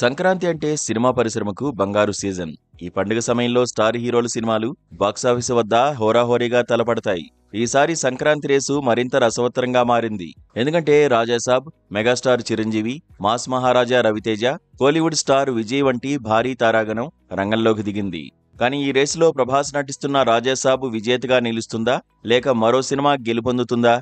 సంక్రాంతి అంటే సినిమా పరిశ్రమకు బంగారు సీజన్. ఈ పండుగ సమయంలో స్టార్ హీరోల సినిమాలు బాక్సాఫీసు వద్ద హోరాహోరీగా తలపడతాయి. ఈసారి సంక్రాంతి రేసు మరింత రసవత్తరంగా మారింది. ఎందుకంటే రాజాసాబ్, మెగాస్టార్ చిరంజీవి, మాస్ మహారాజా రవితేజ, కోలీవుడ్ స్టార్ విజయ్ వంటి భారీ తారాగణం రంగంలోకి దిగింది. కానీ ఈ రేసులో ప్రభాస్ నటిస్తున్న రాజాసాబ్ విజేతగా నిలుస్తుందా, లేక మరో సినిమా గెలుపొందుతుందా?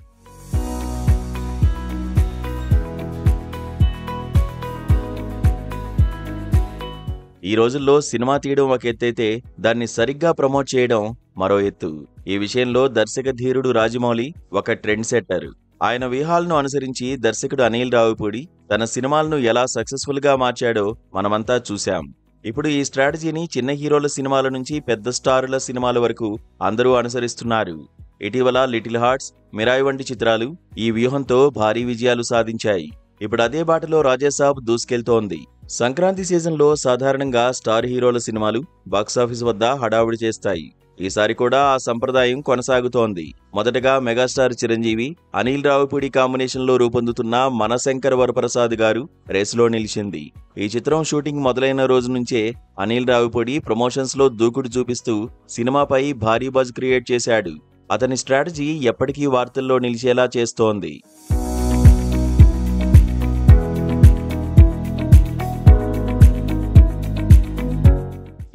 ఈ రోజుల్లో సినిమా తీయడం ఒక ఎత్తైతే దాన్ని సరిగ్గా ప్రమోట్ చేయడం మరో ఎత్తు. ఈ విషయంలో దర్శక ధీరుడు రాజమౌళి ఒక ట్రెండ్ సెట్టర్. ఆయన వ్యూహాలను అనుసరించి దర్శకుడు అనిల్ రావిపూడి తన సినిమాలను ఎలా సక్సెస్ఫుల్ గా మార్చాడో మనమంతా చూశాం. ఇప్పుడు ఈ స్ట్రాటజీని చిన్న హీరోల సినిమాల నుంచి పెద్ద స్టారుల సినిమాల వరకు అందరూ అనుసరిస్తున్నారు. ఇటీవల లిటిల్ హార్ట్స్, మిరాయ్ వంటి చిత్రాలు ఈ వ్యూహంతో భారీ విజయాలు సాధించాయి. ఇప్పుడు అదే బాటలో రాజాసాబ్ దూసుకెళ్తోంది. సంక్రాంతి సీజన్లో సాధారణంగా స్టార్ హీరోల సినిమాలు బాక్సాఫీస్ వద్ద హడావుడి చేస్తాయి. ఈసారి కూడా ఆ సంప్రదాయం కొనసాగుతోంది. మొదటగా మెగాస్టార్ చిరంజీవి, అనిల్ రావిపూడి కాంబినేషన్లో రూపొందుతున్న మనశంకర్ వరప్రసాద్ గారు రేసులో నిలిచింది. ఈ చిత్రం షూటింగ్ మొదలైన రోజు నుంచే అనిల్ రావిపూడి ప్రమోషన్స్లో దూకుడు చూపిస్తూ సినిమాపై భారీ బజ్ క్రియేట్ చేశాడు. అతని స్ట్రాటజీ ఎప్పటికీ వార్తల్లో నిలిచేలా చేస్తోంది.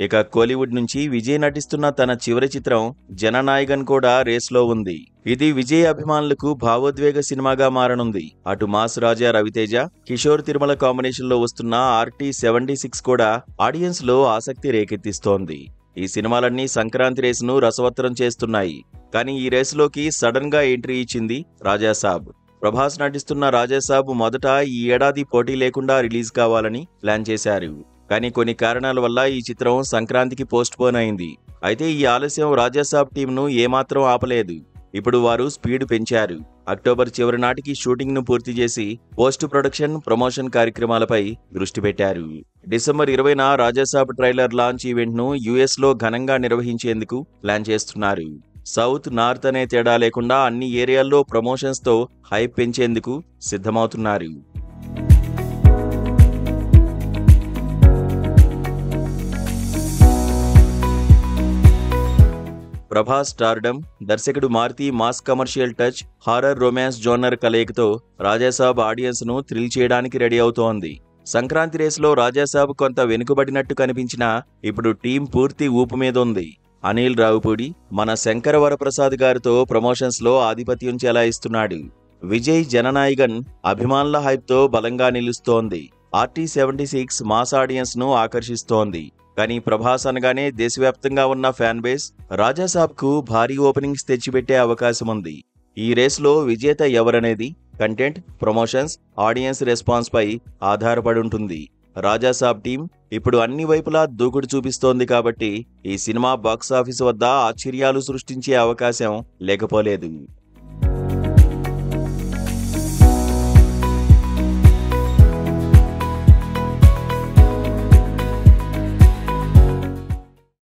ఇక కోలీవుడ్ నుంచి విజయ్ నటిస్తున్న తన చివరి చిత్రం జననాయగన్ కూడా రేస్లో ఉంది. ఇది విజయ్ అభిమానులకు భావోద్వేగ సినిమాగా మారనుంది. అటు మాస్ రాజా రవితేజ, కిషోర్ తిరుమల కాంబినేషన్లో వస్తున్న RT-76 కూడా ఆడియన్స్ లో ఆసక్తి రేకెత్తిస్తోంది. ఈ సినిమాలన్నీ సంక్రాంతి రేసును రసవత్తరం చేస్తున్నాయి. కానీ ఈ రేసులోకి సడన్ గా ఎంట్రీ ఇచ్చింది రాజాసాబ్. ప్రభాస్ నటిస్తున్న రాజాసాబ్ మొదట ఈ ఏడాది పోటీ లేకుండా రిలీజ్ కావాలని ప్లాన్ చేశారు. కానీ కొన్ని కారణాల వల్ల ఈ చిత్రం సంక్రాంతికి పోస్ట్ పోన్ అయింది. అయితే ఈ ఆలస్యం రాజాసాబ్ టీంను ఏమాత్రం ఆపలేదు. ఇప్పుడు వారు స్పీడ్ పెంచారు. అక్టోబర్ చివరి నాటికి షూటింగ్ ను పూర్తి చేసి పోస్ట్ ప్రొడక్షన్, ప్రమోషన్ కార్యక్రమాలపై దృష్టి పెట్టారు. డిసెంబర్ 20న రాజాసాబ్ ట్రైలర్ లాంచ్ ఈవెంట్ ను US లో ఘనంగా నిర్వహించేందుకు ప్లాన్ చేస్తున్నారు. సౌత్, నార్త్ అనే తేడా లేకుండా అన్ని ఏరియాల్లో ప్రమోషన్స్ తో హైప్ పెంచేందుకు సిద్ధమవుతున్నారు. ప్రభాస్ స్టార్డమ్, దర్శకుడు Maruthi mass commercial touch, horror romance genre కలయికతో రాజాసాబ్ ఆడియన్స్ ను థ్రిల్ చేయడానికి రెడీ అవుతోంది. సంక్రాంతి రేసులో రాజాసాబ్ కొంత వెనుకబడినట్టు కనిపించినా ఇప్పుడు టీం పూర్తి ఊపు మీద ఉంది. అనిల్ రావిపూడి మన శంకర వరప్రసాద్ గారితో ప్రమోషన్స్ లో ఆధిపత్యం చెలాయిస్తున్నాడు. విజయ్ జననాయగన్ అభిమానుల హైప్ తో బలంగా నిలుస్తోంది. RT-76 మాస్ ఆడియన్స్ ను ఆకర్షిస్తోంది. కానీ ప్రభాస్ అనగానే దేశవ్యాప్తంగా ఉన్న ఫ్యాన్ బేస్ రాజాసాబ్ కు భారీ ఓపెనింగ్స్ తెచ్చిపెట్టే అవకాశం ఉంది. ఈ రేసులో విజేత ఎవరనేది కంటెంట్, ప్రమోషన్స్, ఆడియన్స్ రెస్పాన్స్ పై ఆధారపడి ఉంటుంది. రాజాసాబ్ టీం ఇప్పుడు అన్ని వైపులా దూకుడు చూపిస్తోంది కాబట్టి ఈ సినిమా బాక్సాఫీసు వద్ద ఆశ్చర్యాలు సృష్టించే అవకాశం లేకపోలేదు.